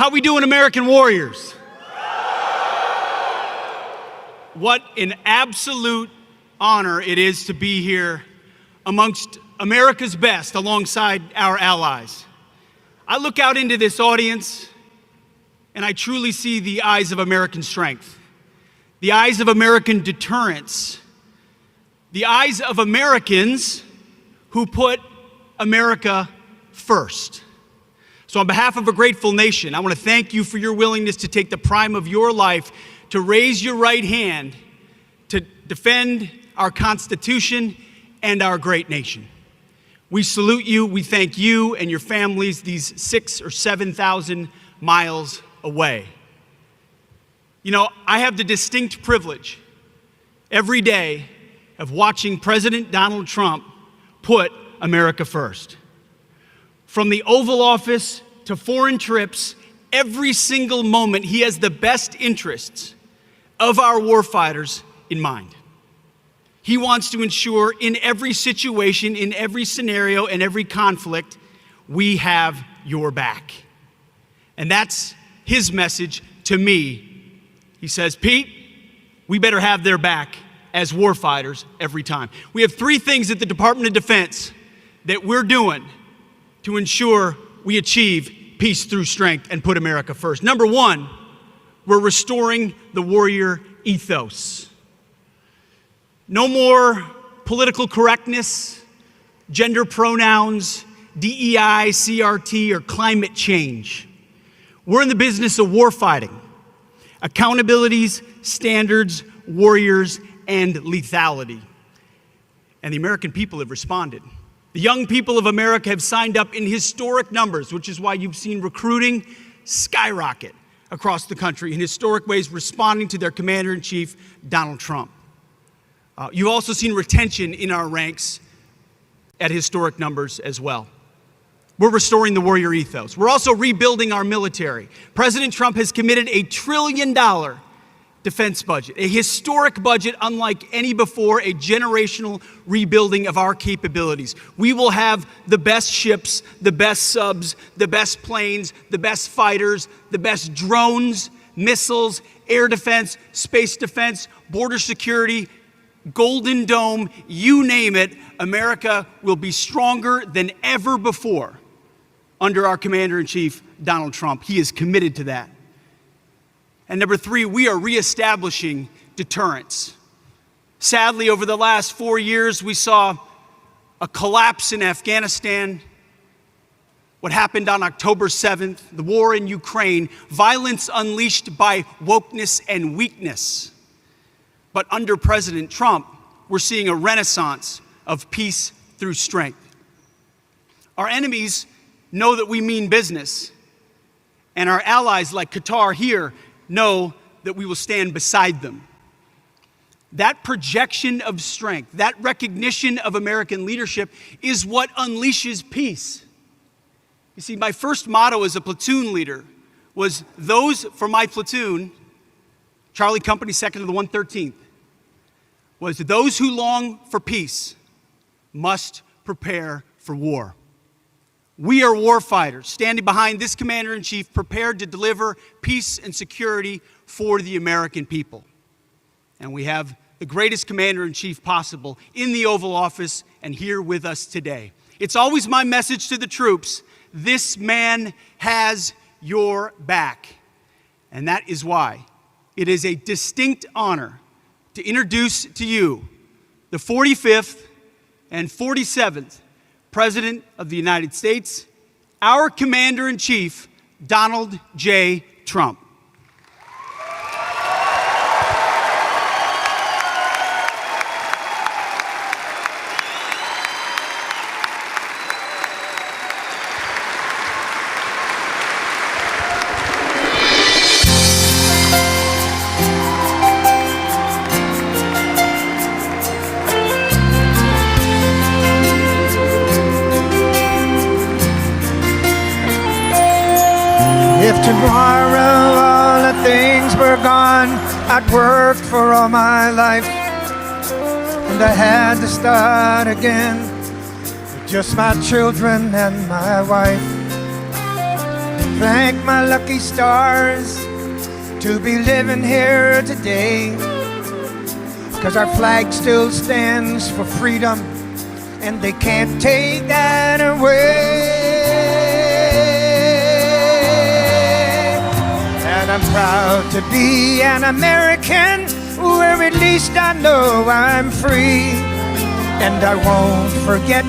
How we doing, American warriors? What an absolute honor it is to be here amongst America's best alongside our allies. I look out into this audience and I truly see the eyes of American strength, the eyes of American deterrence, the eyes of Americans who put America first. So on behalf of a grateful nation, I want to thank you for your willingness to take the prime of your life to raise your right hand to defend our Constitution and our great nation. We salute you, we thank you and your families these 6,000 or 7,000 miles away. You know, I have the distinct privilege every day of watching President Donald Trump put America first. From the Oval Office to foreign trips, every single moment he has the best interests of our warfighters in mind. He wants to ensure in every situation, in every scenario, and every conflict, we have your back. And that's his message to me. He says, Pete, we better have their back as warfighters every time. We have three things at the Department of Defense that we're doing to ensure we achieve peace through strength and put America first. Number one, we're restoring the warrior ethos. No more political correctness, gender pronouns, DEI, CRT, or climate change. We're in the business of warfighting, accountabilities, standards, warriors, and lethality. And the American people have responded. The young people of America have signed up in historic numbers, which is why you've seen recruiting skyrocket across the country in historic ways, responding to their commander-in-chief, Donald Trump. You've also seen retention in our ranks at historic numbers as well. We're restoring the warrior ethos. We're also rebuilding our military. President Trump has committed a $1 trillion defense budget, a historic budget unlike any before, a generational rebuilding of our capabilities. We will have the best ships, the best subs, the best planes, the best fighters, the best drones, missiles, air defense, space defense, border security, Golden Dome, you name it. America will be stronger than ever before under our commander-in-chief, Donald Trump. He is committed to that. And number three, we are reestablishing deterrence. Sadly, over the last 4 years, we saw a collapse in Afghanistan, what happened on October 7th, the war in Ukraine, violence unleashed by wokeness and weakness. But under President Trump, we're seeing a renaissance of peace through strength. Our enemies know that we mean business, and our allies like Qatar here know that we will stand beside them. That projection of strength, that recognition of American leadership is what unleashes peace. You see, my first motto as a platoon leader was those for my platoon, Charlie Company, 2nd of the 113th, was those who long for peace must prepare for war. We are warfighters, standing behind this commander-in-chief, prepared to deliver peace and security for the American people. And we have the greatest commander-in-chief possible in the Oval Office and here with us today. It's always my message to the troops, this man has your back. And that is why it is a distinct honor to introduce to you the 45th and 47th President of the United States, our Commander-in-Chief, Donald J. Trump. If tomorrow all the things were gone I'd worked for all my life, and I had to start again with just my children and my wife, Thank my lucky stars to be living here today, 'cause our flag still stands for freedom, and they can't take that away. And I'm proud to be an American, where at least I know I'm free. And I won't forget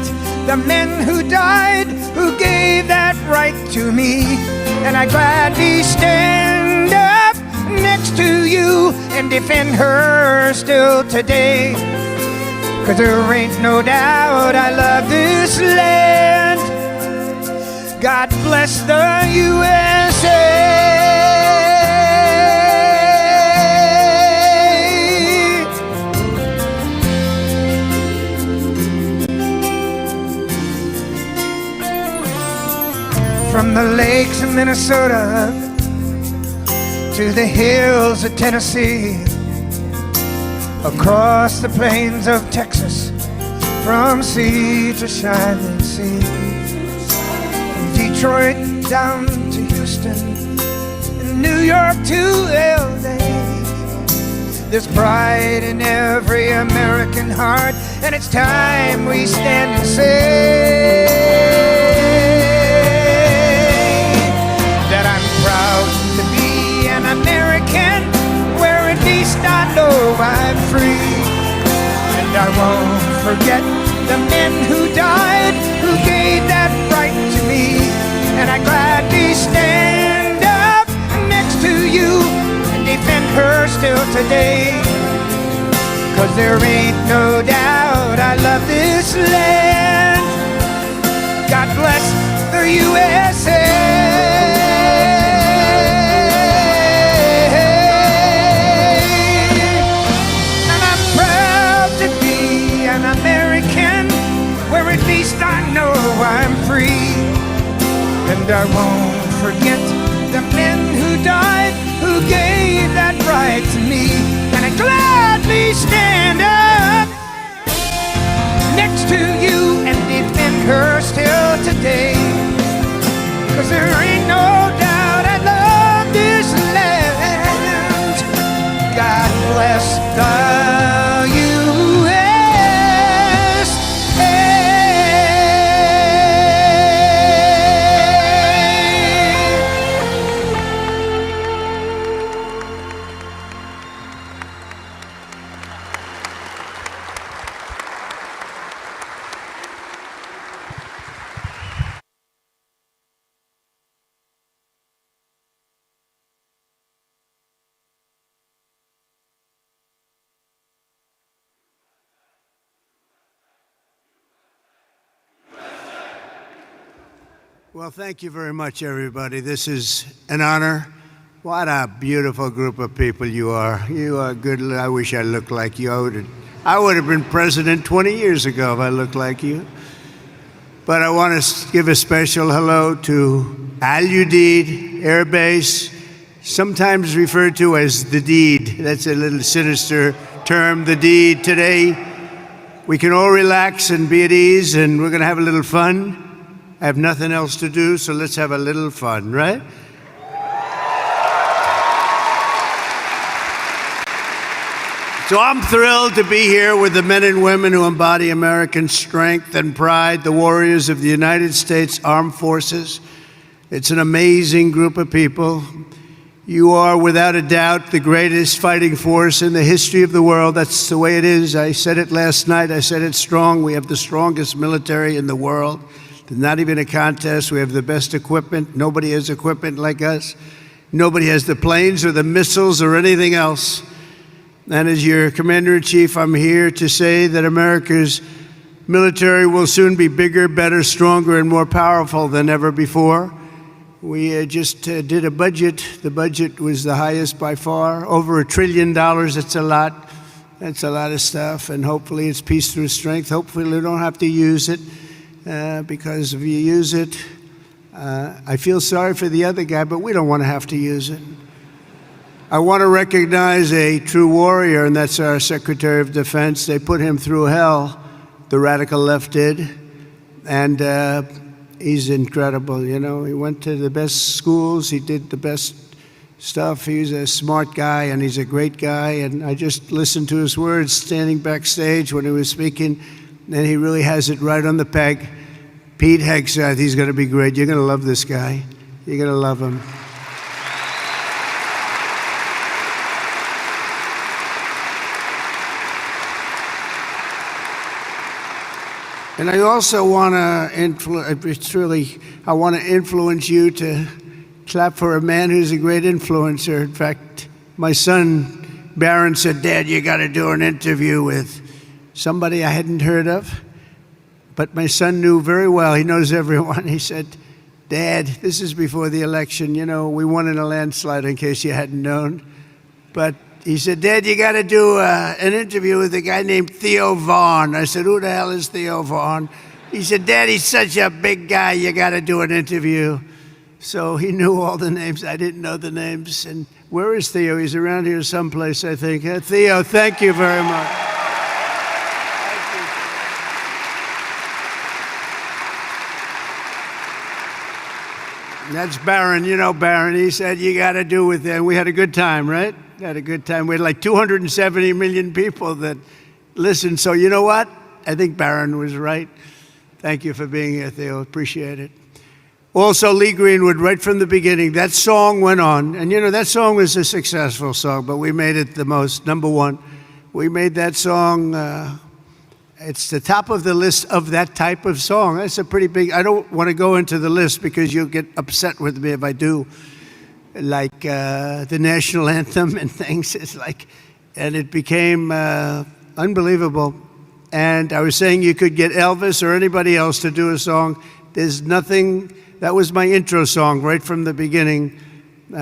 the men who died, who gave that right to me. And I gladly stand up next to you and defend her still today. 'Cause there ain't no doubt I love this land. God bless the USA. From the lakes of Minnesota to the hills of Tennessee, across the plains of Texas, from sea to shining sea, from Detroit down to Houston, and New York to LA. There's pride in every American heart, and it's time we stand and say that I'm proud to be an American, where at least I know I'm free. And I won't forget the men who died, who gave that right to me. And I gladly stand up next to you and defend her still today. 'Cause there ain't no doubt I love this land. God bless the USA. At least I know I'm free. And I won't forget the men who died, who gave that right to me. And I gladly stand up next to you and defend her still today. 'Cause there ain't no doubt I love this land. God bless the USA. Well, thank you very much, everybody. This is an honor. What a beautiful group of people you are. You are good. I wish I looked like you. I would have been president 20 years ago if I looked like you. But I want to give a special hello to Udeid Air Base, sometimes referred to as the deed. That's a little sinister term, the deed. Today, we can all relax and be at ease, and we're going to have a little fun. I have nothing else to do, so let's have a little fun, right? So I'm thrilled to be here with the men and women who embody American strength and pride, the warriors of the United States Armed Forces. It's an amazing group of people. You are, without a doubt, the greatest fighting force in the history of the world. That's the way it is. I said it last night. I said it strong. We have the strongest military in the world. There's not even a contest. We have the best equipment. Nobody has equipment like us. Nobody has the planes or the missiles or anything else. And as your Commander-in-Chief, I'm here to say that America's military will soon be bigger, better, stronger, and more powerful than ever before. We just did a budget. The budget was the highest by far, over $1 trillion. That's a lot. That's a lot of stuff. And hopefully it's peace through strength. Hopefully we don't have to use it. Because if you use it, I feel sorry for the other guy, but we don't want to have to use it. I want to recognize a true warrior, and that's our Secretary of Defense. They put him through hell, the radical left did. And he's incredible. You know, he went to the best schools. He did the best stuff. He's a smart guy, and he's a great guy. And I just listened to his words standing backstage when he was speaking, and he really has it right on the peg. Pete Hegseth, he's going to be great. You're going to love this guy. You're going to love him. And I also want to influence you to clap for a man who's a great influencer. In fact, my son, Barron, said, "Dad, you got to do an interview with somebody I hadn't heard of." But my son knew very well, he knows everyone. He said, "Dad," this is before the election, you know, we won in a landslide in case you hadn't known. But he said, "Dad, you got to do an interview with a guy named Theo Vaughn." I said, "Who the hell is Theo Vaughn?" He said, "Dad, he's such a big guy, you got to do an interview." So he knew all the names. I didn't know the names. And where is Theo? He's around here someplace, I think. Theo, thank you very much. That's Barron. You know Barron. He said, "You got to do with it." We had a good time, right? Had a good time. We had like 270 million people that listened. So you know what? I think Barron was right. Thank you for being here, Theo. Appreciate it. Also, Lee Greenwood, right from the beginning, that song went on. And you know, that song was a successful song, but we made it the most, number one. We made that song, it's the top of the list of that type of song. That's a pretty big, I don't want to go into the list because you'll get upset with me if I do. Like the national anthem and things. It's like, and it became unbelievable. And I was saying you could get Elvis or anybody else to do a song. There's nothing, that was my intro song right from the beginning.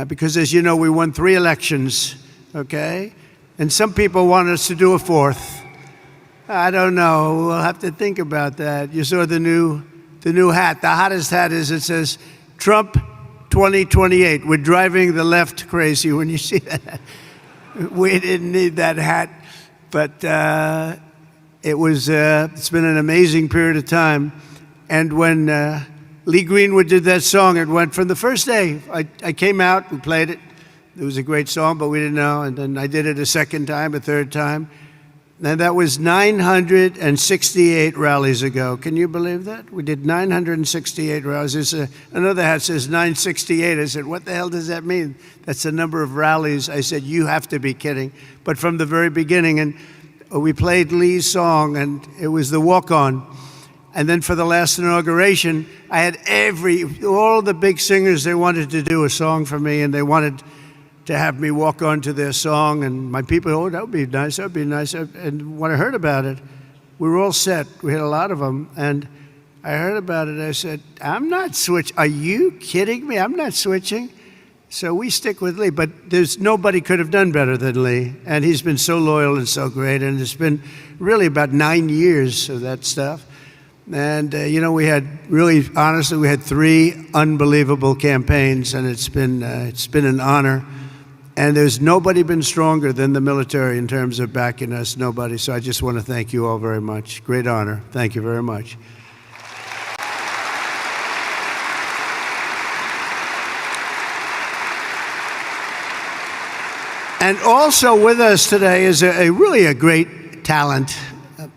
Because as you know, we won 3 elections, okay? And some people want us to do a 4th. I don't know, we'll have to think about that. You saw the new hat. The hottest hat is, it says, Trump 2028. We're driving the left crazy when you see that. We didn't need that hat, but it's been an amazing period of time. And when Lee Greenwood did that song, it went from the first day. I came out, we played it. It was a great song, but we didn't know. And then I did it a second time, a third time. And that was 968 rallies ago. Can you believe that? We did 968 rallies. There's another hat says 968. I said, "What the hell does that mean?" That's the number of rallies. I said, "You have to be kidding." But from the very beginning, and we played Lee's song, and it was the walk-on. And then for the last inauguration, I had all the big singers, they wanted to do a song for me, and they wanted to have me walk on to their song, and my people, "Oh, that would be nice, that would be nice." And when I heard about it, we were all set. We had a lot of them, and I heard about it. I said, "I'm not switching. Are you kidding me? I'm not switching." So we stick with Lee, but nobody could have done better than Lee, and he's been so loyal and so great, and it's been really about 9 years of that stuff. And you know, we had 3 unbelievable campaigns, and it's been an honor. And there's nobody been stronger than the military in terms of backing us, nobody. So I just want to thank you all very much. Great honor. Thank you very much. And also with us today is really a great talent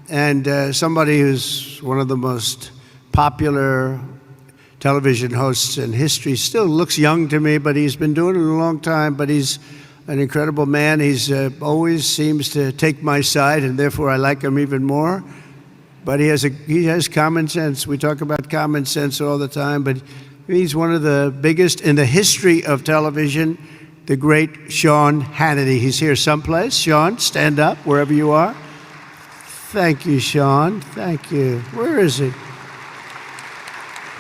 and somebody who's one of the most popular television hosts in history. Still looks young to me, but he's been doing it a long time, but he's an incredible man. He's always seems to take my side, and therefore I like him even more. But he has common sense. We talk about common sense all the time, but he's one of the biggest in the history of television, the great Sean Hannity. He's here someplace. Sean, stand up wherever you are. Thank you, Sean. Thank you. Where is he?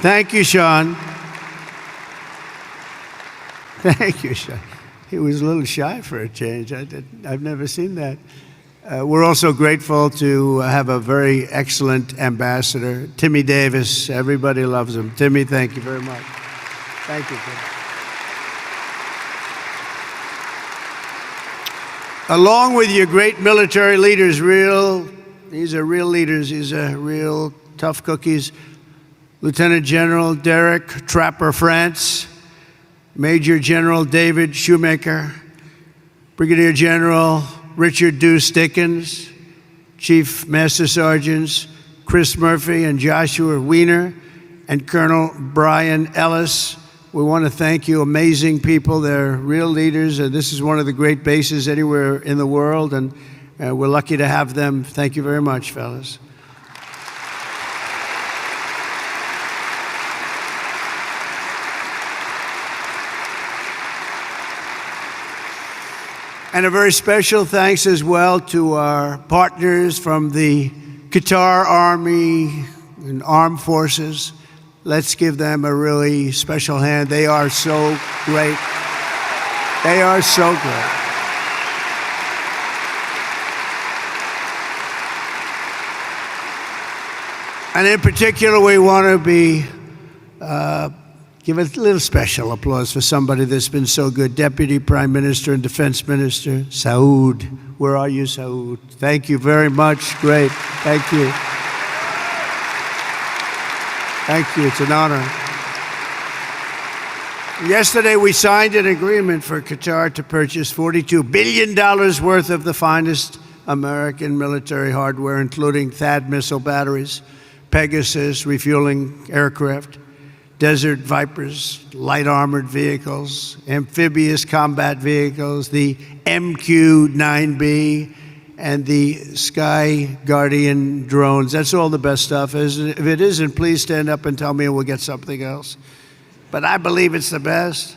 Thank you, Sean. Thank you, Sean. He was a little shy for a change. I've never seen that. We're also grateful to have a very excellent ambassador, Timmy Davis. Everybody loves him. Timmy, thank you very much. Thank you, Timmy. Along with your great military leaders, these are real leaders. These are real tough cookies. Lieutenant General Derek Trapper France, Major General David Shoemaker, Brigadier General Richard Deuce Dickens, Chief Master Sergeants Chris Murphy and Joshua Wiener, and Colonel Brian Ellis. We want to thank you, amazing people. They're real leaders, and this is one of the great bases anywhere in the world, and we're lucky to have them. Thank you very much, fellas. And a very special thanks as well to our partners from the Qatar Army and Armed Forces. Let's give them a really special hand. They are so great. They are so great. And in particular, we want to give a little special applause for somebody that's been so good. Deputy Prime Minister and Defense Minister, Saud. Where are you, Saud? Thank you very much. Great. Thank you. Thank you. It's an honor. Yesterday, we signed an agreement for Qatar to purchase $42 billion worth of the finest American military hardware, including THAAD missile batteries, Pegasus refueling aircraft, Desert Vipers, light armored vehicles, amphibious combat vehicles, the MQ-9B, and the Sky Guardian drones. That's all the best stuff. If it isn't, please stand up and tell me and we'll get something else. But I believe it's the best.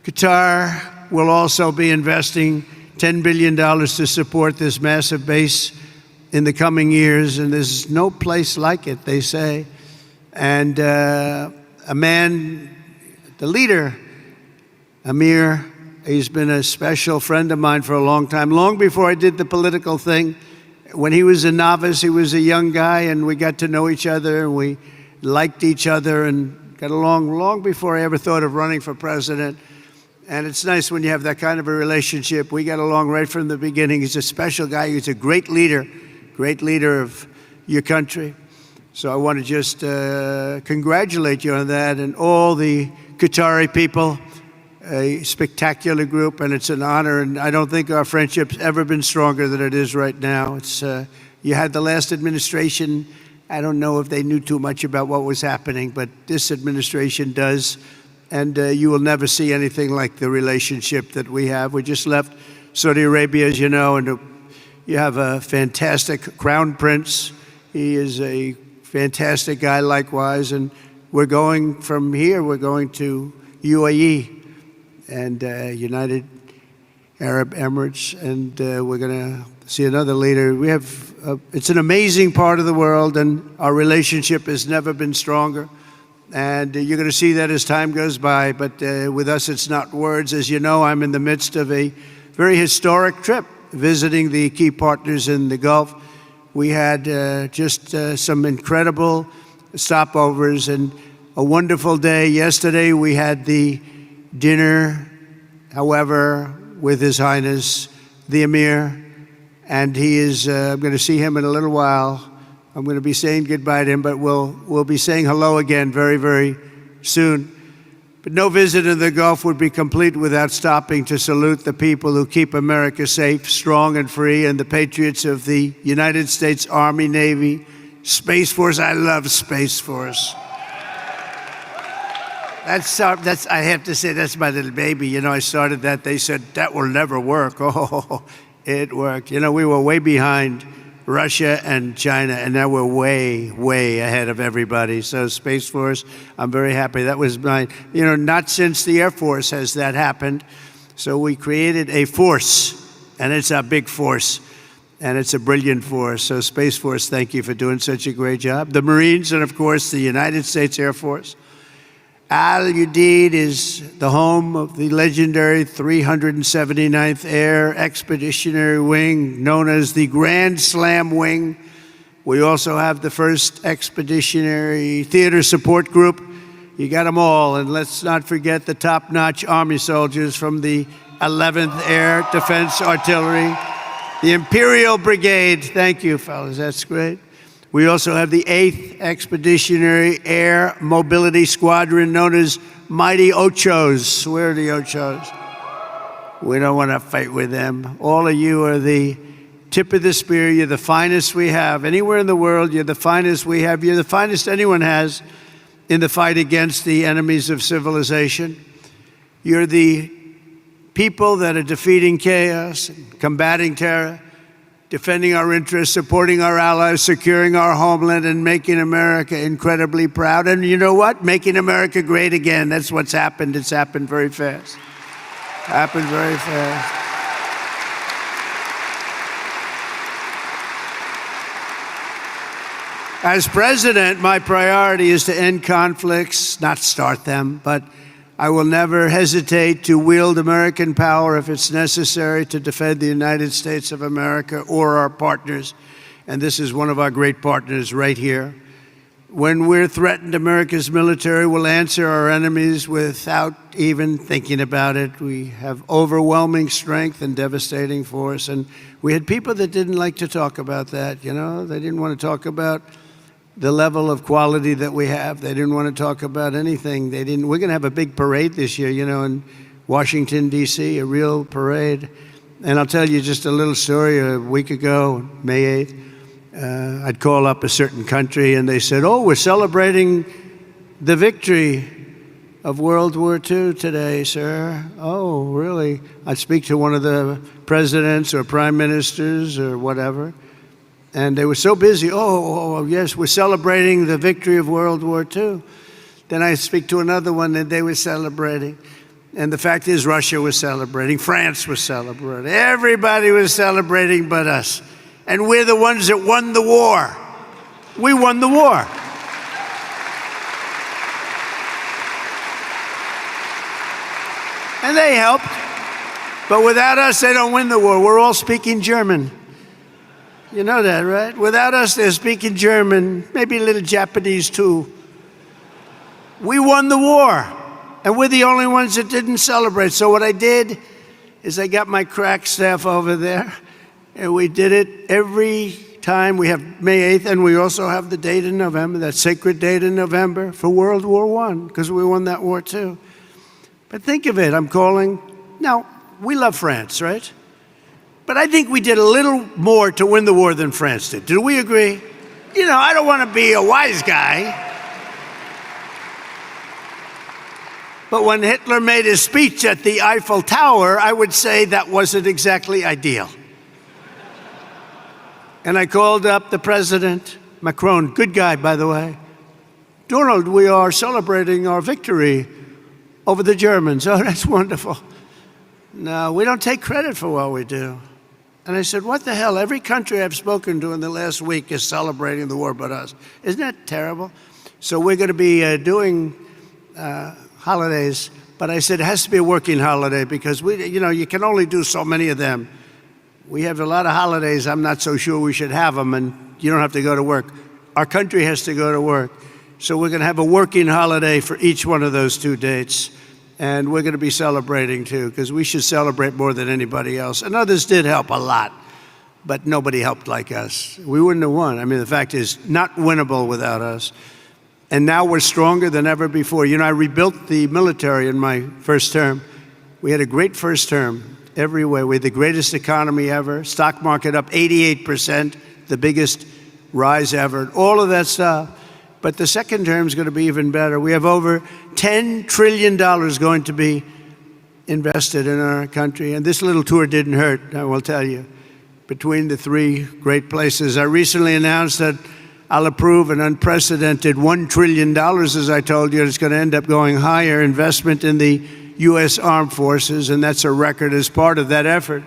Qatar will also be investing $10 billion to support this massive base in the coming years, and there's no place like it, they say. And a man, the leader, Amir, he's been a special friend of mine for a long time, long before I did the political thing. When he was a novice, he was a young guy, and we got to know each other, and we liked each other and got along long before I ever thought of running for president. And it's nice when you have that kind of a relationship. We got along right from the beginning. He's a special guy. He's a great leader of your country. So I want to just congratulate you on that, and all the Qatari people. A spectacular group, and it's an honor, and I don't think our friendship's ever been stronger than it is right now. It's you had the last administration. I don't know if they knew too much about what was happening, but this administration does, and you will never see anything like the relationship that we have. We just left Saudi Arabia, as you know, and you have a fantastic crown prince. He is a fantastic guy likewise, and we're going from here, we're going to UAE and United Arab Emirates, and we're going to see another leader. We have, it's an amazing part of the world, and our relationship has never been stronger. And you're going to see that as time goes by, but with us it's not words. As you know, I'm in the midst of a very historic trip, visiting the key partners in the Gulf. We had just some incredible stopovers and a wonderful day. Yesterday we had the dinner, however, with His Highness the Emir, and he is, I'm going to see him in a little while. I'm going to be saying goodbye to him, but we'll be saying hello again very, very soon. But no visit in the Gulf would be complete without stopping to salute the people who keep America safe, strong, and free, and the patriots of the United States Army, Navy, Space Force. I love Space Force. That's I have to say, that's my little baby. You know, I started that. They said, that will never work. Oh, it worked. You know, we were way behind Russia and China, and now we're way, way ahead of everybody. So Space Force, I'm very happy. That was not since the Air Force has that happened. So we created a force, and it's a big force, and it's a brilliant force. So Space Force, thank you for doing such a great job. The Marines, and of course, the United States Air Force. Al Udeid is the home of the legendary 379th Air Expeditionary Wing, known as the Grand Slam Wing. We also have the 1st Expeditionary Theater Support Group. You got them all. And let's not forget the top-notch Army soldiers from the 11th Air Defense Artillery, the Imperial Brigade. Thank you, fellas. That's great. We also have the 8th Expeditionary Air Mobility Squadron, known as Mighty Ochos. Where are the Ochos? We don't want to fight with them. All of you are the tip of the spear. You're the finest we have. Anywhere in the world, you're the finest we have. You're the finest anyone has in the fight against the enemies of civilization. You're the people that are defeating chaos, combating terror, defending our interests, supporting our allies, securing our homeland, and making America incredibly proud. And you know what? Making America great again. That's what's happened. It's happened very fast. Happened very fast. As president, my priority is to end conflicts, not start them, but I will never hesitate to wield American power if it's necessary to defend the United States of America or our partners. And this is one of our great partners right here. When we're threatened, America's military will answer our enemies without even thinking about it. We have overwhelming strength and devastating force. And we had people that didn't like to talk about that, you know? They didn't want to talk about the level of quality that we have. They didn't want to talk about anything. We're going to have a big parade this year, you know, in Washington, D.C., a real parade. And I'll tell you just a little story. A week ago, May 8th, I'd call up a certain country and they said, oh, we're celebrating the victory of World War II today, sir. Oh, really? I'd speak to one of the presidents or prime ministers or whatever. And they were so busy, oh, yes, we're celebrating the victory of World War II. Then I speak to another one and they were celebrating. And the fact is, Russia was celebrating, France was celebrating, everybody was celebrating but us. And we're the ones that won the war. We won the war. And they helped. But without us, they don't win the war. We're all speaking German. You know that, right? Without us, they're speaking German, maybe a little Japanese too. We won the war, and we're the only ones that didn't celebrate. So what I did is I got my crack staff over there, and we did it every time. We have May 8th, and we also have the date in November, that sacred date in November for World War I, because we won that war too. But think of it, I'm calling. Now, we love France, right? But I think we did a little more to win the war than France did. Do we agree? You know, I don't want to be a wise guy. But when Hitler made his speech at the Eiffel Tower, I would say that wasn't exactly ideal. And I called up the president, Macron, good guy, by the way. Donald, we are celebrating our victory over the Germans. Oh, that's wonderful. No, we don't take credit for what we do. And I said, what the hell? Every country I've spoken to in the last week is celebrating the war but us. Isn't that terrible? So we're going to be doing holidays. But I said, it has to be a working holiday because, you can only do so many of them. We have a lot of holidays. I'm not so sure we should have them, and you don't have to go to work. Our country has to go to work. So we're going to have a working holiday for each one of those 2 dates. And we're going to be celebrating, too, because we should celebrate more than anybody else. And others did help a lot, but nobody helped like us. We wouldn't have won. I mean, the fact is, not winnable without us. And now we're stronger than ever before. You know, I rebuilt the military in my first term. We had a great first term everywhere. We had the greatest economy ever, stock market up 88%, the biggest rise ever, all of that stuff. But the second term is going to be even better. We have over $10 trillion going to be invested in our country. And this little tour didn't hurt, I will tell you, between the 3 great places. I recently announced that I'll approve an unprecedented $1 trillion, as I told you. It's going to end up going higher investment in the U.S. Armed Forces, and that's a record as part of that effort.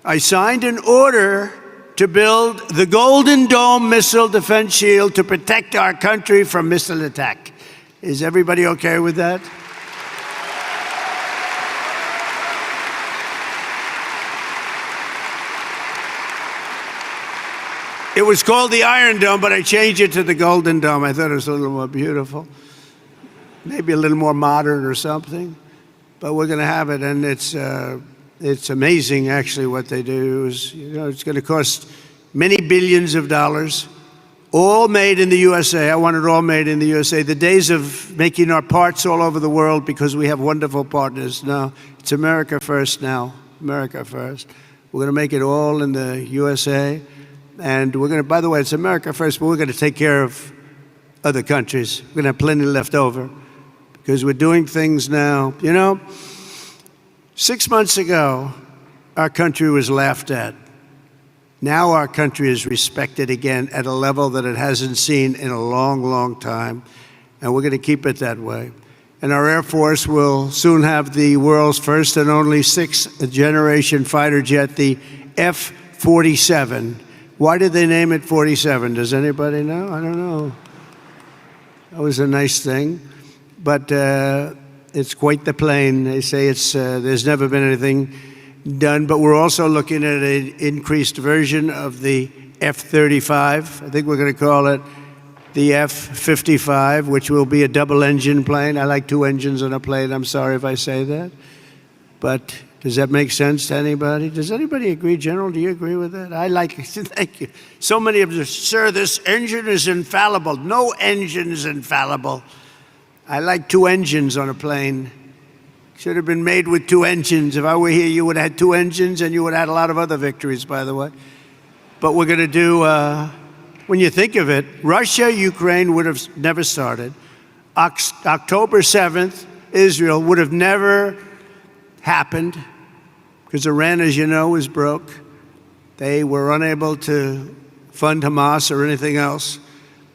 I signed an order to build the Golden Dome missile defense shield to protect our country from missile attack. Is everybody okay with that? It was called the Iron Dome, but I changed it to the Golden Dome. I thought it was a little more beautiful, maybe a little more modern or something. But we're going to have it, and it's amazing, actually, what they do. It's going to cost many billions of dollars. All made in the USA. I want it all made in the USA. The days of making our parts all over the world because we have wonderful partners. No, it's America first now. America first. We're going to make it all in the USA. And we're going to, by the way, it's America first, but we're going to take care of other countries. We're going to have plenty left over because we're doing things now. You know, 6 months ago, our country was laughed at. Now our country is respected again at a level that it hasn't seen in a long, long time, and we're going to keep it that way. And our Air Force will soon have the world's first and only sixth-generation fighter jet, the F-47. Why did they name it 47? Does anybody know? I don't know. That was a nice thing, but it's quite the plane. They say it's there's never been anything done, but we're also looking at an increased version of the F-35. I think we're going to call it the F-55, which will be a double-engine plane. I like two engines on a plane. I'm sorry if I say that. But does that make sense to anybody? Does anybody agree? General, do you agree with that? I like it. Thank you. So many of you, sir, this engine is infallible. No engine is infallible. I like two engines on a plane. Should have been made with two engines. If I were here, you would have had two engines, and you would have had a lot of other victories, by the way. But we're going to do, when you think of it, Russia, Ukraine would have never started. October 7th, Israel would have never happened because Iran, as you know, was broke. They were unable to fund Hamas or anything else.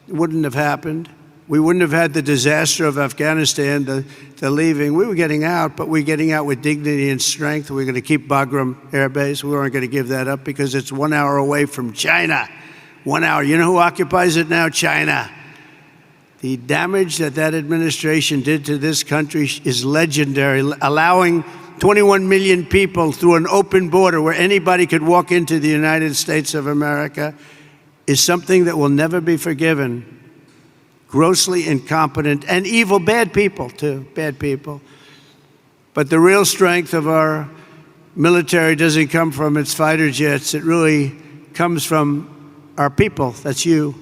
It wouldn't have happened. We wouldn't have had the disaster of Afghanistan, the leaving. We were getting out, but we're getting out with dignity and strength. We're going to keep Bagram Air Base. We weren't going to give that up because it's 1 hour away from China. 1 hour. You know who occupies it now? China. The damage that administration did to this country is legendary, allowing 21 million people through an open border where anybody could walk into the United States of America is something that will never be forgiven. Grossly incompetent and evil, bad people too, bad people. But the real strength of our military doesn't come from its fighter jets. It really comes from our people. That's you.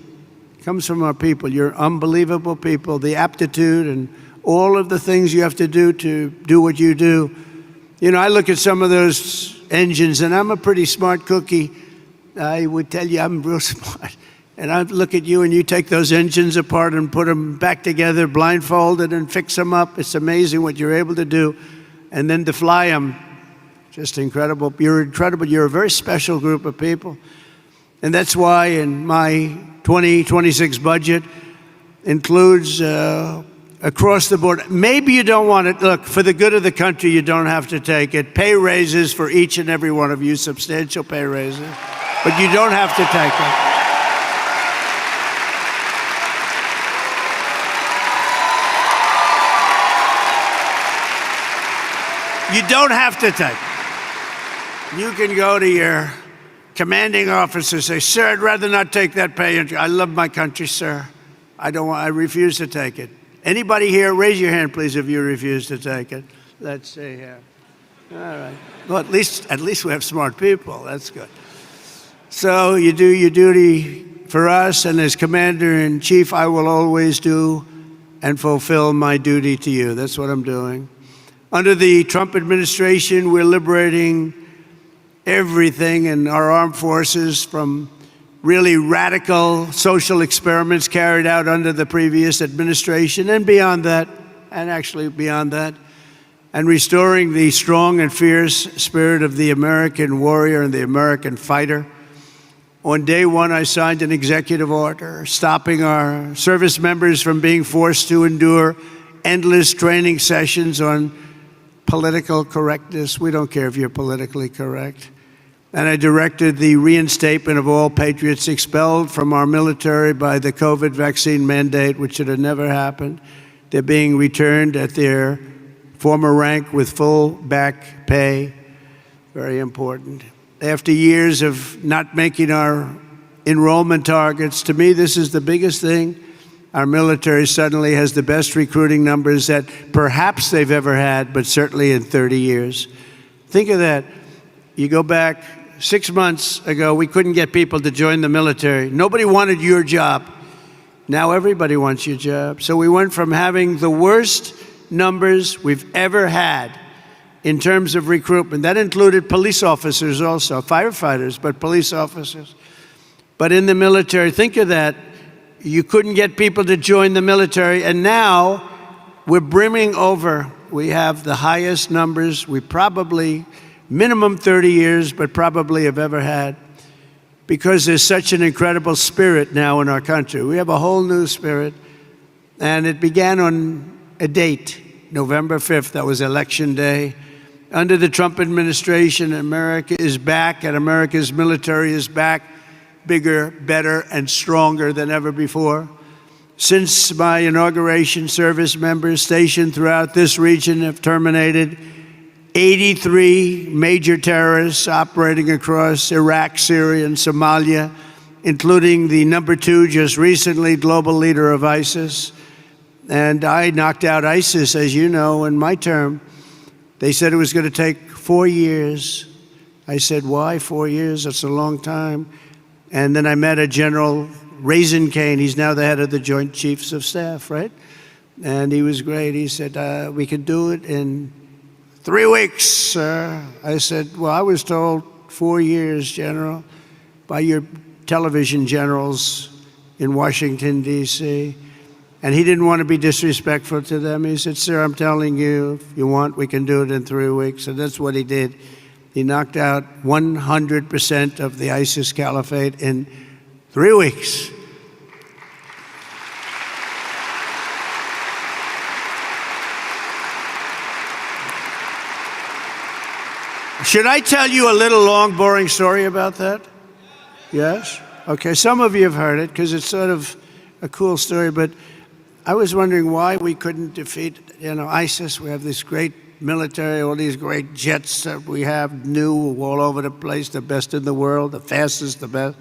It comes from our people. You're unbelievable people. The aptitude and all of the things you have to do what you do. You know, I look at some of those engines, and I'm a pretty smart cookie. I would tell you I'm real smart. And I look at you and you take those engines apart and put them back together, blindfolded, and fix them up. It's amazing what you're able to do. And then to fly them, just incredible. You're incredible. You're a very special group of people. And that's why in my 2026 budget includes across the board. Maybe you don't want it. Look, for the good of the country, you don't have to take it. Pay raises for each and every one of you, substantial pay raises. But you don't have to take it. You don't have to take it. You can go to your commanding officer and say, sir, I'd rather not take that pay. I love my country, sir. I refuse to take it. Anybody here, raise your hand, please, if you refuse to take it. Let's see here. All right. Well, at least we have smart people. That's good. So you do your duty for us, and as Commander-in-Chief, I will always do and fulfill my duty to you. That's what I'm doing. Under the Trump administration, we're liberating everything in our armed forces from really radical social experiments carried out under the previous administration and beyond that, and actually beyond that, and restoring the strong and fierce spirit of the American warrior and the American fighter. On day one, I signed an executive order stopping our service members from being forced to endure endless training sessions on political correctness. We don't care if you're politically correct. And I directed the reinstatement of all patriots expelled from our military by the COVID vaccine mandate, which should have never happened. They're being returned at their former rank with full back pay. Very important. After years of not making our enrollment targets, to me, this is the biggest thing. Our military suddenly has the best recruiting numbers that perhaps they've ever had, but certainly in 30 years. Think of that. You go back 6 months ago, we couldn't get people to join the military. Nobody wanted your job. Now everybody wants your job. So we went from having the worst numbers we've ever had in terms of recruitment. That included police officers also, firefighters, but police officers. But in the military, think of that. You couldn't get people to join the military, and now we're brimming over. We have the highest numbers we probably, minimum 30 years, but probably have ever had, because there's such an incredible spirit now in our country. We have a whole new spirit, and it began on a date, November 5th. That was Election Day. Under the Trump administration, America is back, and America's military is back, bigger, better, and stronger than ever before. Since my inauguration, service members stationed throughout this region have terminated 83 major terrorists operating across Iraq, Syria, and Somalia, including the #2 just recently global leader of ISIS. And I knocked out ISIS, as you know, in my term. They said it was going to take 4 years. I said, why 4 years? That's a long time. And then I met a General Raisin Kane. He's now the head of the Joint Chiefs of Staff, right? And he was great. He said, we can do it in 3 weeks, sir. I said, well, I was told 4 years, General, by your television generals in Washington, D.C. And he didn't want to be disrespectful to them. He said, sir, I'm telling you, if you want, we can do it in 3 weeks. And that's what he did. He knocked out 100% of the ISIS caliphate in 3 weeks. Should I tell you a little long, boring story about that? Yes? Okay, some of you have heard it because it's sort of a cool story, but I was wondering why we couldn't defeat, ISIS. We have this great military, all these great jets that we have, new all over the place, the best in the world, the fastest, the best.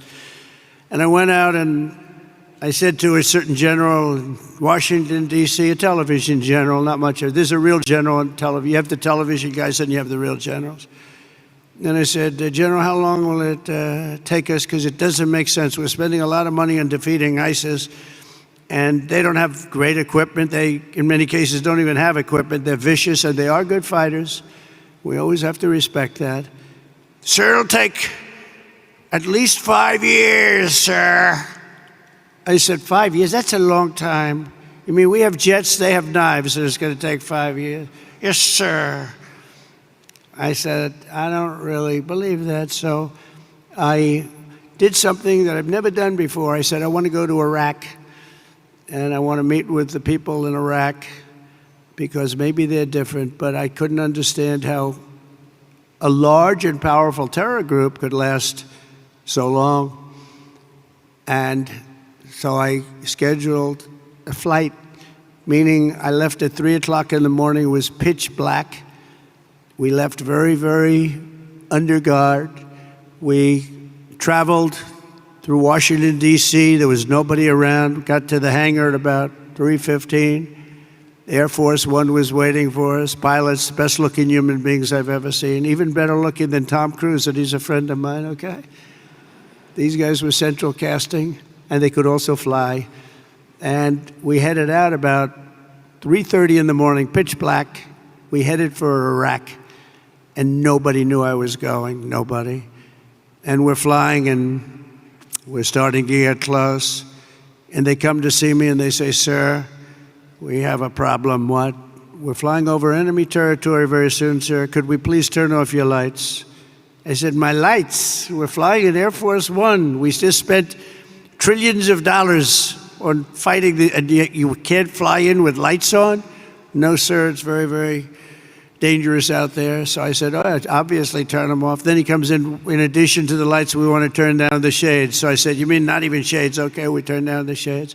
And I went out and I said to a certain general in Washington, D.C., a television general, not much of it. There's a real general on television. You have the television guys and you have the real generals. And I said, General, how long will it take us? Because it doesn't make sense. We're spending a lot of money on defeating ISIS, and they don't have great equipment. They, in many cases, don't even have equipment. They're vicious, and they are good fighters. We always have to respect that. Sir, it'll take at least 5 years, sir. I said, 5 years? That's a long time. You mean we have jets, they have knives, and it's going to take 5 years? Yes, sir. I said, I don't really believe that. So I did something that I've never done before. I said, I want to go to Iraq, and I want to meet with the people in Iraq because maybe they're different, but I couldn't understand how a large and powerful terror group could last so long. And so I scheduled a flight, meaning I left at 3 o'clock in the morning. It was pitch black. We left very, very under guard. We traveled through Washington, D.C. There was nobody around. Got to the hangar at about 3:15. Air Force One was waiting for us. Pilots, best-looking human beings I've ever seen. Even better looking than Tom Cruise, and he's a friend of mine, okay? These guys were central casting, and they could also fly. And we headed out about 3:30 in the morning, pitch black. We headed for Iraq, and nobody knew I was going, nobody. And we're flying, and we're starting to get close. And they come to see me, and they say, sir, we have a problem. What? We're flying over enemy territory very soon, sir. Could we please turn off your lights? I said, my lights? We're flying in Air Force One. We just spent trillions of dollars on fighting, and you can't fly in with lights on? No, sir, it's very, very dangerous out there. So I said, obviously turn them off. Then he comes in addition to the lights, we want to turn down the shades. So I said, you mean not even shades? Okay, we turn down the shades.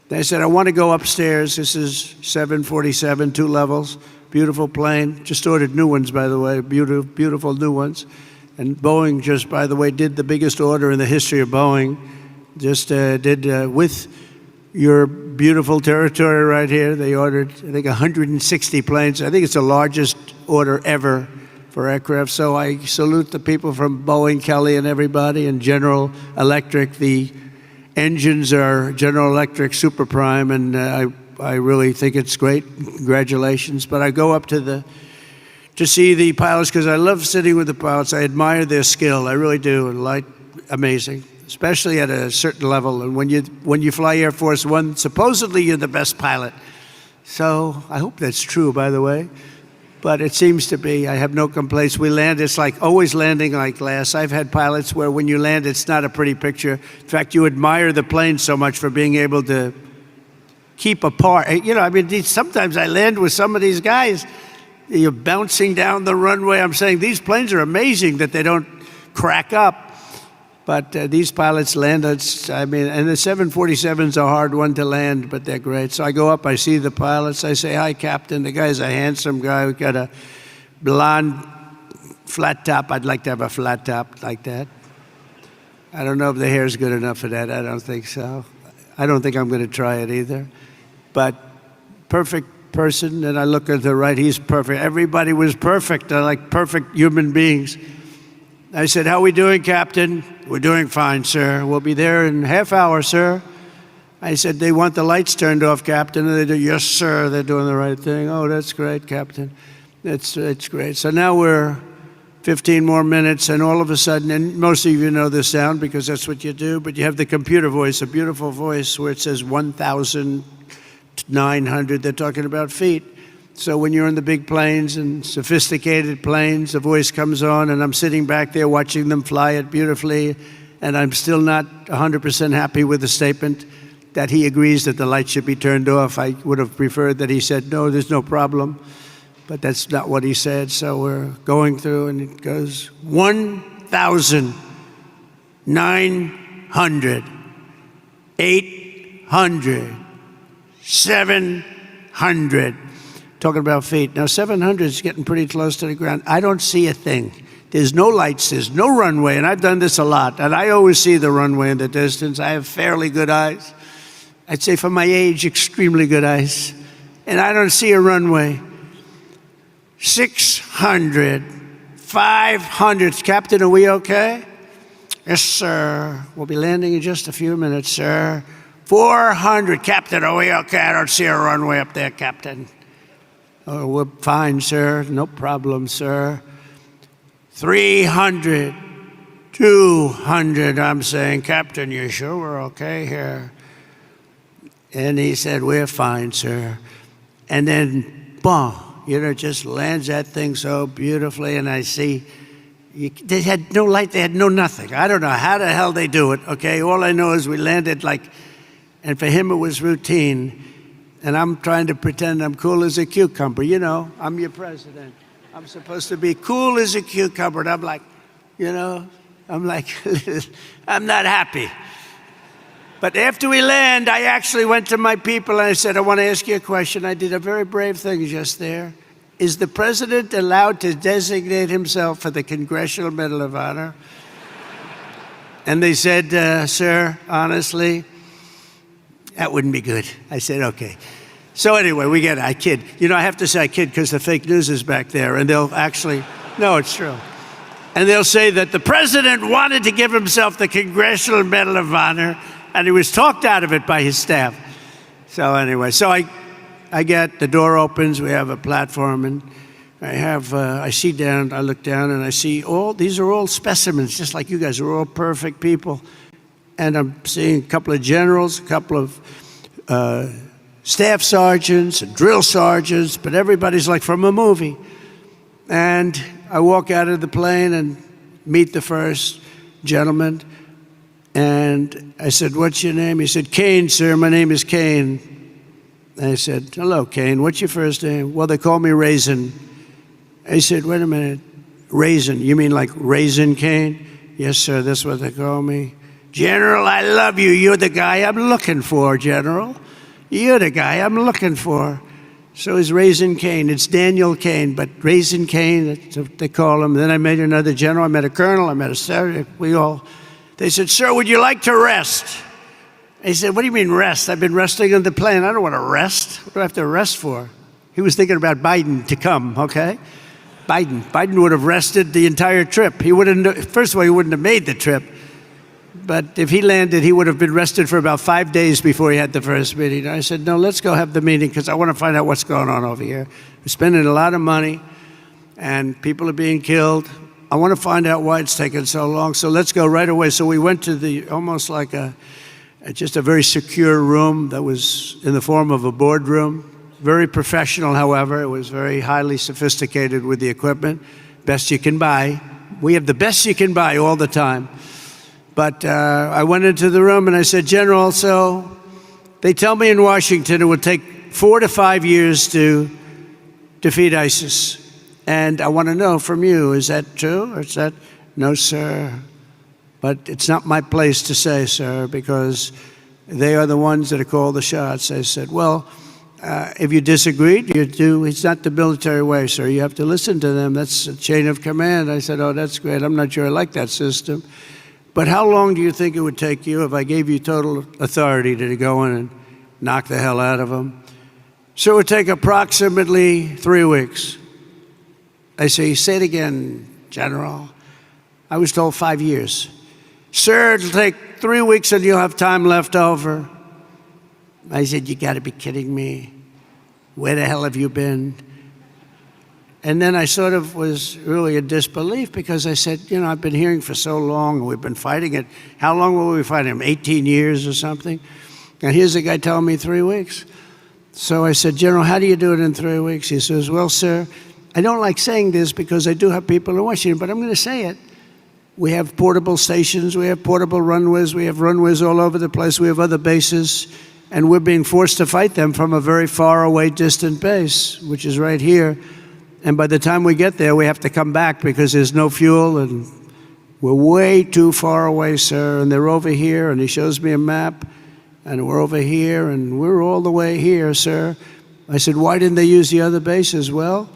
Then I said, I want to go upstairs. This is 747, 2 levels, beautiful plane. Just ordered new ones, by the way, beautiful new ones. And Boeing just, by the way, did the biggest order in the history of Boeing. Just did with your beautiful territory right here. They ordered, I think, 160 planes. I think it's the largest order ever for aircraft. So I salute the people from Boeing, Kelly, and everybody, and General Electric. The engines are General Electric Super Prime, and I really think it's great. Congratulations. But I go up to see the pilots because I love sitting with the pilots. I admire their skill. I really do. Amazing, especially at a certain level. And when you fly Air Force One, supposedly you're the best pilot. So I hope that's true, by the way. But it seems to be. I have no complaints. We land, it's like always landing like glass. I've had pilots where when you land, it's not a pretty picture. In fact, you admire the plane so much for being able to keep apart. You know, I mean, sometimes I land with some of these guys. You're bouncing down the runway. I'm saying these planes are amazing that they don't crack up. But these pilots land, and the 747's a hard one to land, but they're great. So I go up, I see the pilots, I say, hi, Captain. The guy's a handsome guy. We've got a blonde flat top. I'd like to have a flat top like that. I don't know if the hair's good enough for that. I don't think so. I don't think I'm going to try it either. But perfect person, and I look at the right, he's perfect. Everybody was perfect. I like perfect human beings. I said, how are we doing, Captain? We're doing fine, sir. We'll be there in a half hour, sir. I said, they want the lights turned off, Captain. And they do, yes, sir. They're doing the right thing. Oh, that's great, Captain. It's great. So now we're 15 more minutes, and all of a sudden, and most of you know this sound because that's what you do, but you have the computer voice, a beautiful voice where it says 1,900. They're talking about feet. So when you're in the big planes and sophisticated planes, the voice comes on, and I'm sitting back there watching them fly it beautifully, and I'm still not 100% happy with the statement that he agrees that the lights should be turned off. I would have preferred that he said, no, there's no problem, but that's not what he said. So we're going through, and it goes 1,900, 800, 700. Talking about feet. Now, 700 is getting pretty close to the ground. I don't see a thing. There's no lights, there's no runway, and I've done this a lot, and I always see the runway in the distance. I have fairly good eyes. I'd say for my age, extremely good eyes. And I don't see a runway. 600, 500. Captain, are we okay? Yes, sir. We'll be landing in just a few minutes, sir. 400. Captain, are we okay? I don't see a runway up there, Captain. Oh, we're fine, sir. No problem, sir. 300, 200. I'm saying, Captain, you sure we're okay here? And he said, we're fine, sir. And then, boom, just lands that thing so beautifully. And I see, they had no light, they had no nothing. I don't know how the hell they do it, okay? All I know is we landed and for him it was routine. And I'm trying to pretend I'm cool as a cucumber. You know, I'm your president. I'm supposed to be cool as a cucumber. And I'm like, I'm not happy. But after we land, I actually went to my people and I said, I want to ask you a question. I did a very brave thing just there. Is the president allowed to designate himself for the Congressional Medal of Honor? And they said, sir, honestly, that wouldn't be good. I said, okay. So anyway, we get it. I kid. I have to say I kid because the fake news is back there, and they'll actually, no, it's true. And they'll say that the president wanted to give himself the Congressional Medal of Honor, and he was talked out of it by his staff. So anyway, I get, the door opens, we have a platform, and I look down, and I see these are all specimens, just like you guys are all perfect people. And I'm seeing a couple of generals, a couple of staff sergeants and drill sergeants, but everybody's like from a movie. And I walk out of the plane and meet the first gentleman. And I said, what's your name? He said, Kane, sir. My name is Kane. And I said, hello, Kane. What's your first name? Well, they call me Raisin. I said, wait a minute. Raisin? You mean like Raisin Kane? Yes, sir. That's what they call me. General, I love you. You're the guy I'm looking for, General. You're the guy I'm looking for. So it's Raisin Kane. It's Daniel Kane, but Raisin Kane, that's what they call him. Then I met another general. I met a colonel. I met a sergeant. They said, sir, would you like to rest? I said, what do you mean rest? I've been resting on the plane. I don't want to rest. What do I have to rest for? He was thinking about Biden to come, okay? Biden. Biden would have rested the entire trip. He wouldn't. First of all, he wouldn't have made the trip. But if he landed, he would have been rested for about 5 days before he had the first meeting. I said, no, let's go have the meeting because I want to find out what's going on over here. We're spending a lot of money and people are being killed. I want to find out why it's taking so long. So let's go right away. So we went to the almost like just a very secure room that was in the form of a boardroom. Very professional, however. It was very highly sophisticated with the equipment. Best you can buy. We have the best you can buy all the time. But I went into the room and I said, General, so they tell me in Washington it would take 4 to 5 years to defeat ISIS. And I want to know from you, is that true? Or is that, no, sir. But it's not my place to say, sir, because they are the ones that call the shots. I said, well, if you disagreed, it's not the military way, sir. You have to listen to them. That's a chain of command. I said, oh, that's great. I'm not sure I like that system. But how long do you think it would take you if I gave you total authority to go in and knock the hell out of them? So it would take approximately 3 weeks. I say, say it again, General. I was told 5 years. Sir, it'll take 3 weeks and you'll have time left over. I said, you gotta be kidding me. Where the hell have you been? And then I sort of was really in disbelief because I said, you know, I've been hearing for so long, and we've been fighting it. How long will we fight him? 18 years or something? And here's a guy telling me 3 weeks. So I said, General, how do you do it in 3 weeks? He says, well, sir, I don't like saying this because I do have people in Washington, but I'm going to say it. We have portable stations, we have portable runways, we have runways all over the place, we have other bases, and we're being forced to fight them from a very far away, distant base, which is right here. And by the time we get there, we have to come back because there's no fuel and we're way too far away, sir. And they're over here, and he shows me a map, and we're over here, and we're all the way here, sir. I said, why didn't they use the other bases? Well,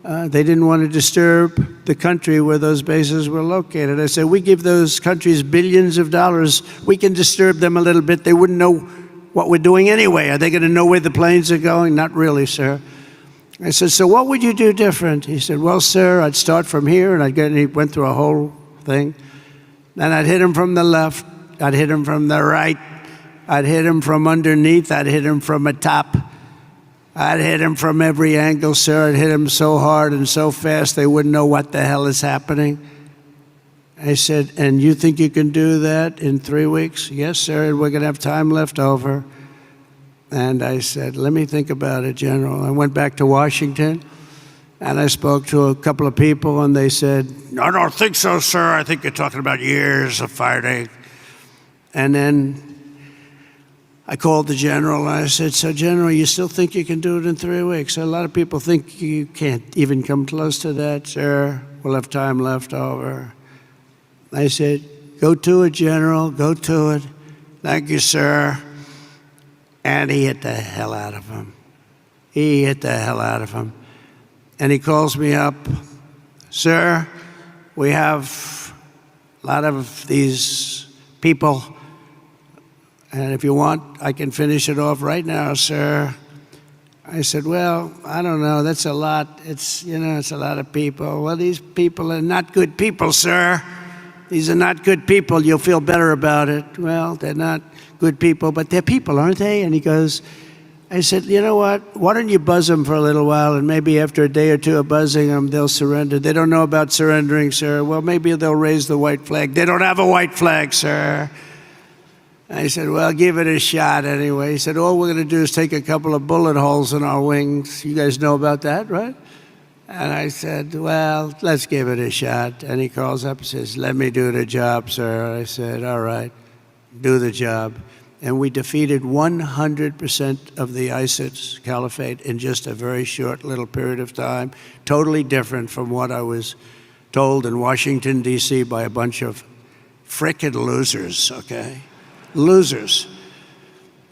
they didn't want to disturb the country where those bases were located. I said, we give those countries billions of dollars. We can disturb them a little bit. They wouldn't know what we're doing anyway. Are they going to know where the planes are going? Not really, sir. I said, so what would you do different? He said, well, sir, I'd start from here, and he went through a whole thing. And I'd hit him from the left. I'd hit him from the right. I'd hit him from underneath. I'd hit him from atop. I'd hit him from every angle, sir. I'd hit him so hard and so fast they wouldn't know what the hell is happening. I said, and you think you can do that in 3 weeks? Yes, sir, and we're going to have time left over. And I said, let me think about it, General. I went back to Washington, and I spoke to a couple of people, and they said, I don't think so, sir. I think you're talking about years of fighting. And then I called the General, and I said, so, General, you still think you can do it in 3 weeks? A lot of people think you can't even come close to that, sir. We'll have time left over. I said, go to it, General, go to it. Thank you, sir. And he hit the hell out of him. He hit the hell out of him. And he calls me up, sir, we have a lot of these people, and if you want, I can finish it off right now, sir. I said, well, I don't know, that's a lot. It's a lot of people. Well, these people are not good people, sir. These are not good people. You'll feel better about it. Well, they're not good people, but they're people, aren't they? And he goes, I said, you know what? Why don't you buzz them for a little while, and maybe after a day or two of buzzing them, they'll surrender. They don't know about surrendering, sir. Well, maybe they'll raise the white flag. They don't have a white flag, sir. I said, well, give it a shot anyway. He said, all we're going to do is take a couple of bullet holes in our wings. You guys know about that, right? And I said, well, let's give it a shot. And he calls up and says, let me do the job, sir. I said, all right, do the job. And we defeated 100% of the ISIS caliphate in just a very short little period of time, totally different from what I was told in Washington, D.C. by a bunch of frickin' losers, okay? Losers.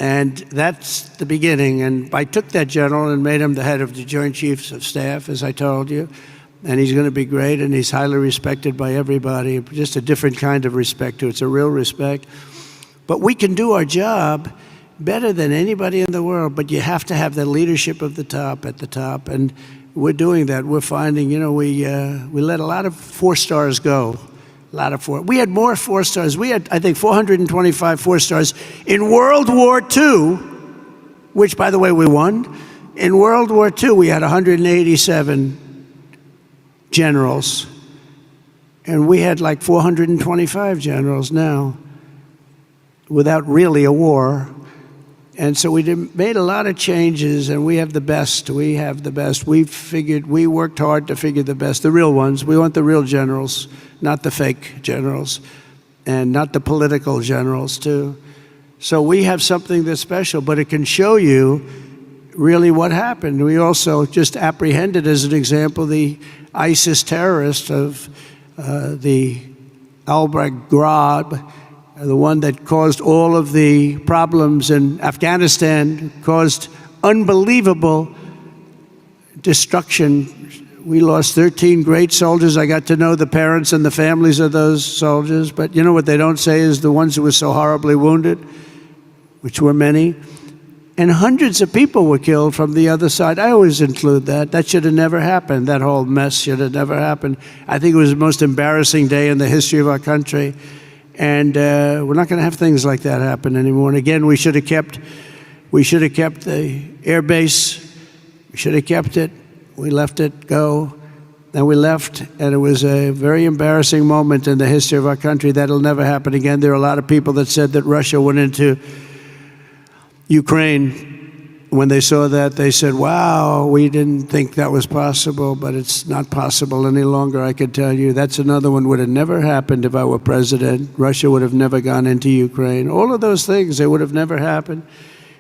And that's the beginning. And I took that general and made him the head of the Joint Chiefs of Staff, as I told you. And he's going to be great, and he's highly respected by everybody, just a different kind of respect, too. It's a real respect. But we can do our job better than anybody in the world, but you have to have the leadership of the top at the top. And we're doing that. We're finding, we let a lot of 4 stars go. A lot of 4. We had more 4 stars. We had, I think, 425 4 stars. In World War II, which, by the way, we won, in World War II, we had 187 generals. And we had like 425 generals now, without really a war. And so we made a lot of changes, and we have the best. We have the best. We worked hard to figure the best, the real ones. We want the real generals, not the fake generals, and not the political generals, too. So we have something that's special, but it can show you really what happened. We also just apprehended, as an example, the ISIS terrorist of the Al-Baghdad, the one that caused all of the problems in Afghanistan, caused unbelievable destruction. We lost 13 great soldiers. I got to know the parents and the families of those soldiers. But you know what they don't say is the ones who were so horribly wounded, which were many. And hundreds of people were killed from the other side. I always include that. That should have never happened. That whole mess should have never happened. I think it was the most embarrassing day in the history of our country. And we're not going to have things like that happen anymore. And again, we should have kept the air base. We should have kept it. We let it go. And we left, and it was a very embarrassing moment in the history of our country. That'll never happen again. There are a lot of people that said that Russia went into Ukraine. When they saw that, they said, wow, we didn't think that was possible, but it's not possible any longer, I can tell you. That's another one. Would have never happened if I were president. Russia would have never gone into Ukraine. All of those things, they would have never happened.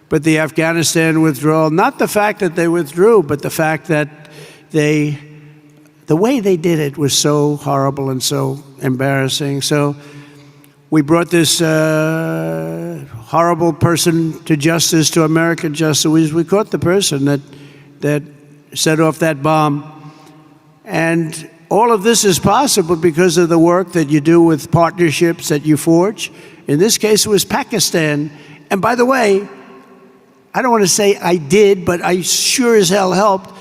But the Afghanistan withdrawal, not the fact that they withdrew, but the fact that the way they did it was so horrible and so embarrassing. So we brought this horrible person to justice, to American justice. We caught the person that set off that bomb. And all of this is possible because of the work that you do with partnerships that you forge. In this case, it was Pakistan. And by the way, I don't want to say I did, but I sure as hell helped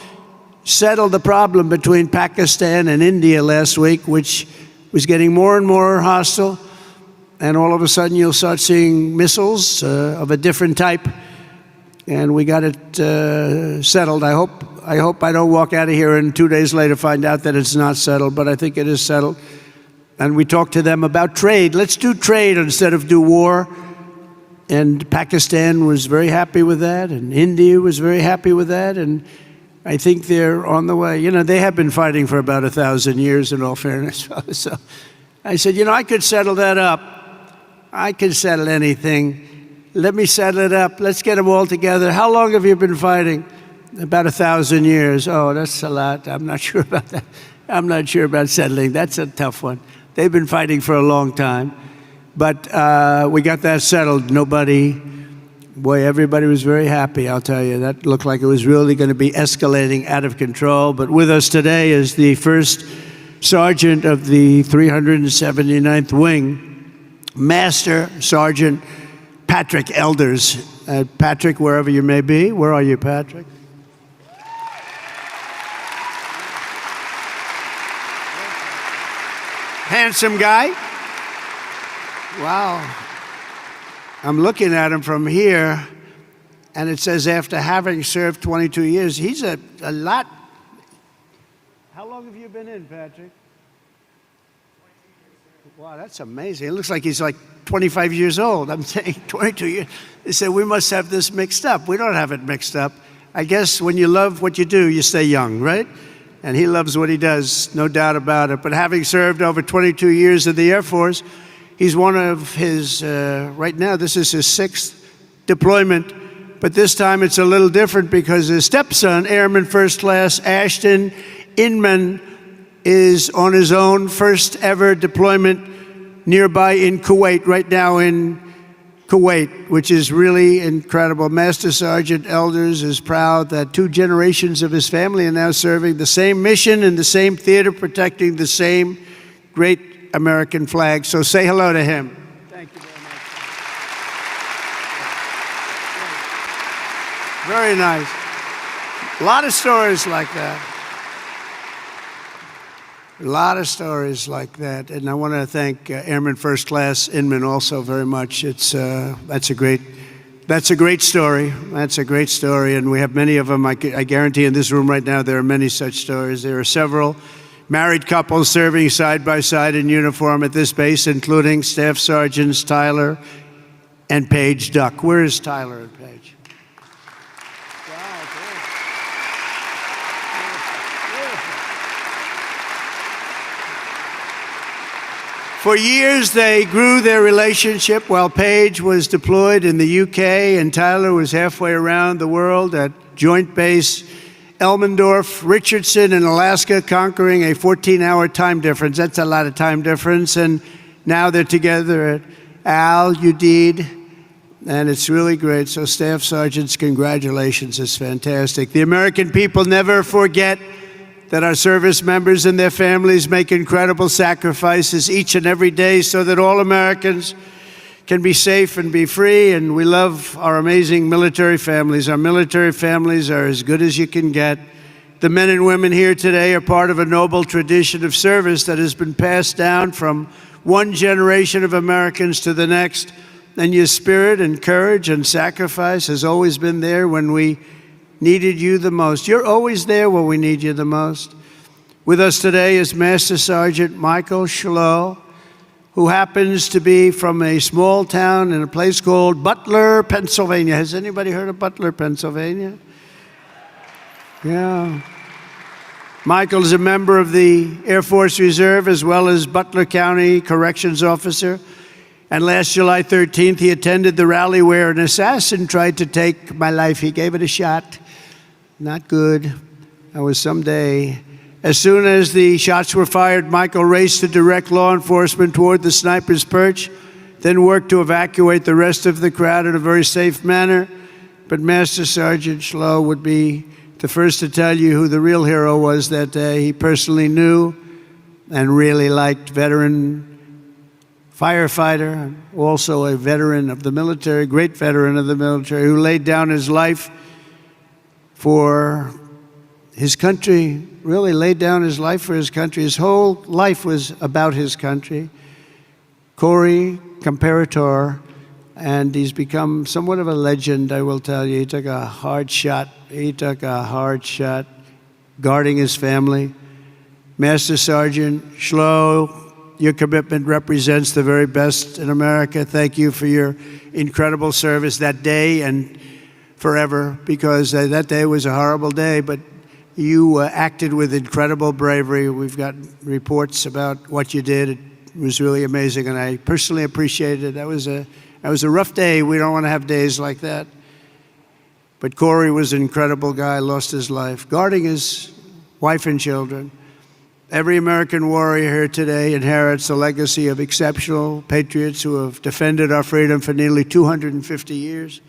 settle the problem between Pakistan and India last week, which was getting more and more hostile. And all of a sudden, you'll start seeing missiles of a different type. And we got it settled. I hope I don't walk out of here and 2 days later find out that it's not settled, but I think it is settled. And we talked to them about trade. Let's do trade instead of do war. And Pakistan was very happy with that, and India was very happy with that. And I think they're on the way. You know, they have been fighting for about 1,000 years, in all fairness. So I said, I could settle that up. I can settle anything. Let me settle it up. Let's get them all together. How long have you been fighting? About 1,000 years. Oh, that's a lot. I'm not sure about that. I'm not sure about settling. That's a tough one. They've been fighting for a long time. But we got that settled. Everybody was very happy, I'll tell you. That looked like it was really going to be escalating out of control. But with us today is the first sergeant of the 379th Wing, Master Sergeant Patrick Elders. Patrick, wherever you may be. Where are you, Patrick? Handsome guy. Wow. I'm looking at him from here, and it says after having served 22 years, he's a lot. How long have you been in, Patrick? Wow, that's amazing. It looks like he's like 25 years old. I'm saying 22 years. They said, we must have this mixed up. We don't have it mixed up. I guess when you love what you do, you stay young, right? And he loves what he does, no doubt about it. But having served over 22 years in the Air Force, he's one of his, right now, this is his 6th deployment. But this time it's a little different because his stepson, Airman First Class Ashton Inman, is on his own first ever deployment nearby in Kuwait, right now in Kuwait, which is really incredible. Master Sergeant Elders is proud that 2 generations of his family are now serving the same mission in the same theater, protecting the same great American flag. So say hello to him. Thank you very much. Very nice. A lot of stories like that. A lot of stories like that, and I want to thank Airman First Class Inman also very much. That's a great story. That's a great story, and we have many of them. I guarantee in this room right now there are many such stories. There are several married couples serving side by side in uniform at this base, including Staff Sergeants Tyler and Paige Duck. Where is Tyler and Paige? For years, they grew their relationship while Paige was deployed in the UK and Tyler was halfway around the world at Joint Base Elmendorf, Richardson in Alaska, conquering a 14-hour time difference. That's a lot of time difference. And now they're together at Udeid, and it's really great. So Staff Sergeants, congratulations. It's fantastic. The American people never forget that our service members and their families make incredible sacrifices each and every day so that all Americans can be safe and be free. And we love our amazing military families. Our military families are as good as you can get. The men and women here today are part of a noble tradition of service that has been passed down from one generation of Americans to the next. And your spirit and courage and sacrifice has always been there when we needed you the most. You're always there when we need you the most. With us today is Master Sergeant Michael Schlow, who happens to be from a small town in a place called Butler, Pennsylvania. Has anybody heard of Butler, Pennsylvania? Yeah. Michael is a member of the Air Force Reserve as well as Butler County Corrections Officer. And last July 13th, he attended the rally where an assassin tried to take my life. He gave it a shot. Not good. That was someday. As soon as the shots were fired, Michael raced to direct law enforcement toward the sniper's perch, then worked to evacuate the rest of the crowd in a very safe manner. But Master Sergeant Schlow would be the first to tell you who the real hero was that day. He personally knew and really liked veteran firefighter, also a veteran of the military, great veteran of the military, who laid down his life for his country, really laid down his life for his country. His whole life was about his country. Corey Comparator, and he's become somewhat of a legend, I will tell you. He took a hard shot. He took a hard shot guarding his family. Master Sergeant Schlow, your commitment represents the very best in America. Thank you for your incredible service that day and forever, because that day was a horrible day, but you acted with incredible bravery. We've got reports about what you did. It was really amazing, and I personally appreciated it. That was a rough day. We don't want to have days like that. But Corey was an incredible guy, lost his life, guarding his wife and children. Every American warrior here today inherits a legacy of exceptional patriots who have defended our freedom for nearly 250 years.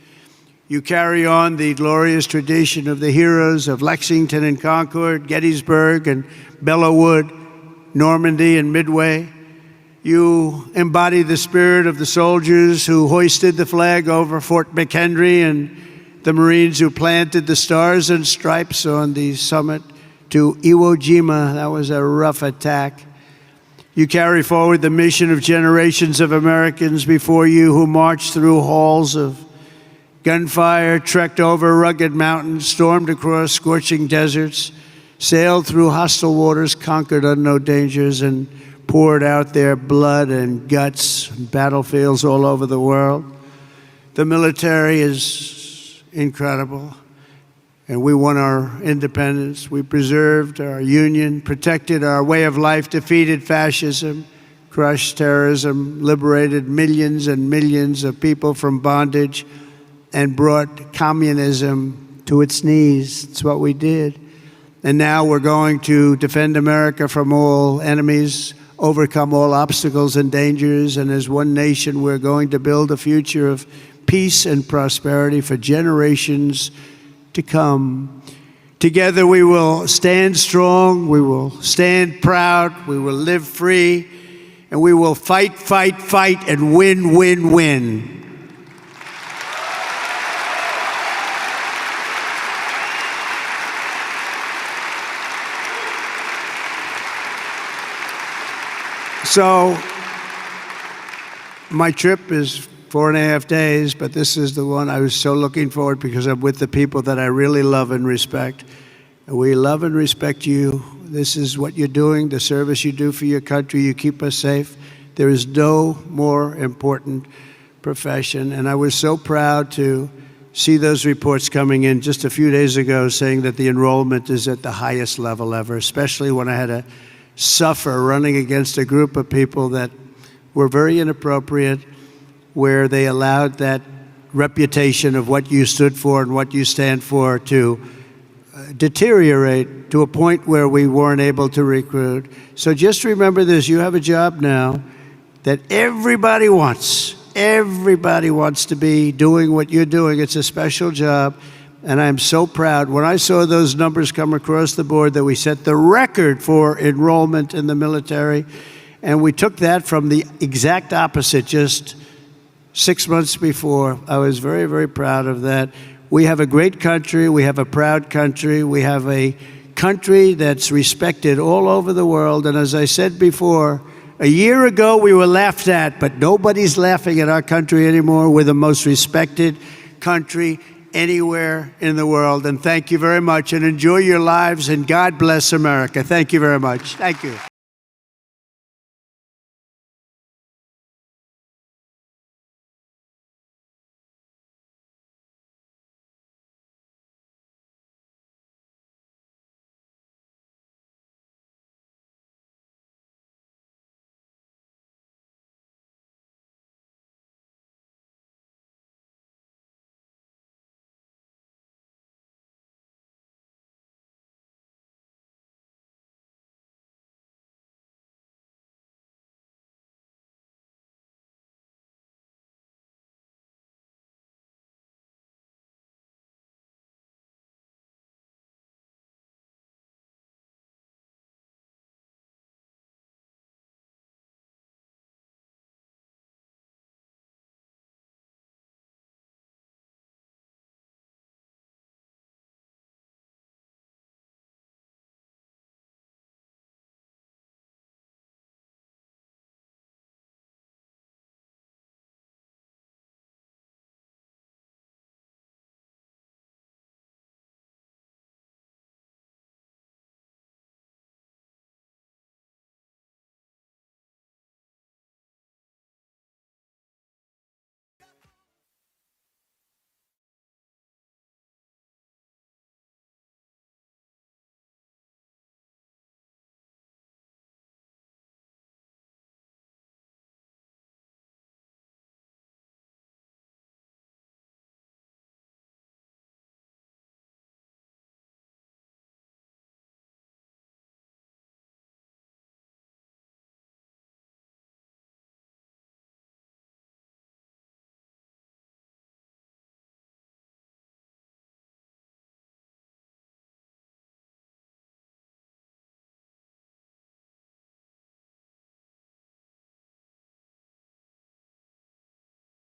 You carry on the glorious tradition of the heroes of Lexington and Concord, Gettysburg and Belleau Wood, Normandy and Midway. You embody the spirit of the soldiers who hoisted the flag over Fort McHenry and the Marines who planted the stars and stripes on the summit to Iwo Jima. That was a rough attack. You carry forward the mission of generations of Americans before you who marched through halls of gunfire, trekked over rugged mountains, stormed across scorching deserts, sailed through hostile waters, conquered unknown dangers, and poured out their blood and guts on battlefields all over the world. The military is incredible. And we won our independence. We preserved our union, protected our way of life, defeated fascism, crushed terrorism, liberated millions and millions of people from bondage, and brought communism to its knees. It's what we did. And now we're going to defend America from all enemies, overcome all obstacles and dangers, and as one nation, we're going to build a future of peace and prosperity for generations to come. Together we will stand strong, we will stand proud, we will live free, and we will fight, fight, fight, and win, win, win. So my trip is 4.5 days, but this is the one I was so looking forward because I'm with the people that I really love and respect. And we love and respect you. This is what you're doing, the service you do for your country. You keep us safe. There is no more important profession. And I was so proud to see those reports coming in just a few days ago saying that the enrollment is at the highest level ever, especially when I had to suffer running against a group of people that were very inappropriate, where they allowed that reputation of what you stood for and what you stand for to deteriorate to a point where we weren't able to recruit. So just remember this, you have a job now that everybody wants. Everybody wants to be doing what you're doing. It's a special job, and I'm so proud. When I saw those numbers come across the board that we set the record for enrollment in the military, and we took that from the exact opposite just 6 months before, I was very, very proud of that. We have a great country. We have a proud country. We have a country that's respected all over the world. And as I said before, a year ago we were laughed at, but nobody's laughing at our country anymore. We're the most respected country anywhere in the world. And thank you very much, and enjoy your lives, and God bless America. Thank you very much. Thank you.